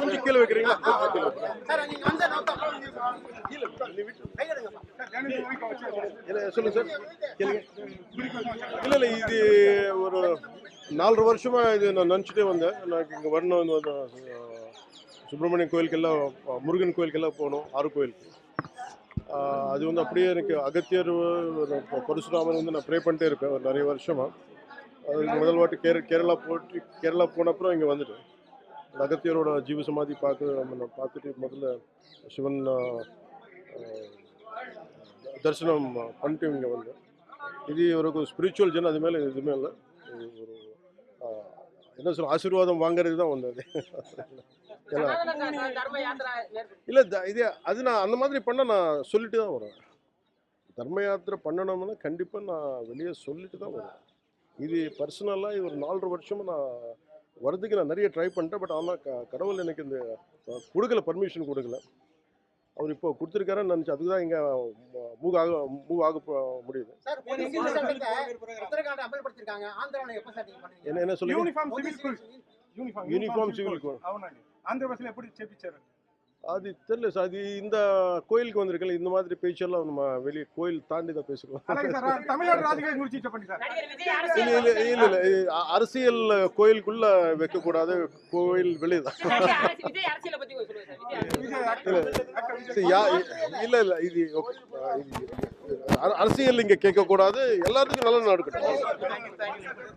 கொஞ்சம் கீழே வைக்கிறீங்களா? சொல்லுங்க சார், கேளுங்க. இல்லை இல்லை, இது ஒரு 4.5 வருஷமா இது நான் நினச்சிட்டே வந்தேன். எனக்கு இங்கே வரணும், சுப்பிரமணிய கோயிலுக்கெல்லாம், முருகன் கோயிலுக்கெல்லாம் போகணும், ஆறு கோயிலுக்கு. அது வந்து அப்படியே எனக்கு அகத்தியர், பரசுராமன் வந்து நான் ப்ரே பண்ணிட்டே இருப்பேன் ஒரு நிறைய வருஷமா. அதுக்கு முதல் வாட்டி கேரளா போன அப்புறம் இங்கே வந்துட்டேன். அகத்தியரோட ஜீவ சமாதி பார்த்துட்டு முதல்ல சிவன் தரிசனம் பண்ணிட்டு இங்கே வந்தேன். இது ஒரு ஸ்பிரிச்சுவல் ஜன், அது மேலே எதுவுமே இல்லை. ஒரு என்ன சொல்ல, ஆசீர்வாதம் வாங்குறது தான் வந்தது. இல்லை, இது அது நான் அந்த மாதிரி பண்ண நான் சொல்லிட்டு தான் வரேன். தர்ம யாத்திரை பண்ணணும்னா கண்டிப்பாக நான் வெளியே சொல்லிட்டு தான் வரேன். இது பர்சனலாக இது ஒரு 4.5 வருஷமாக நான் வரதுக்கு நான் நிறைய ட்ரை பண்ணிட்டேன். பட் ஆனால் கடவுள் எனக்கு இந்த கொடுக்கல, பர்மிஷன் கொடுக்கல. அவர் இப்போ கொடுத்துருக்காருன்னு நினச்சி அதுக்கு தான் இங்கே மூவ் ஆக முடியுது. என்ன சொல்லுங்க? யூனிஃபார்ம் சிவில் கோட் அது தெரியல சார். அது இந்த கோயிலுக்கு வந்திருக்கல, இந்த மாதிரி பேச்செல்லாம் நம்ம வெளியே கோயில் தாண்டி தான் பேசுகிறோம். இல்லை இல்லை இல்லை, அரசியல் கோயிலுக்குள்ள வைக்கக்கூடாது, கோயில் வெளியே தான். இல்லை இல்லை, இது அரசியல் இங்கே கேட்கக்கூடாது, எல்லாத்துக்கும் நல்ல நடக்கட்டும்.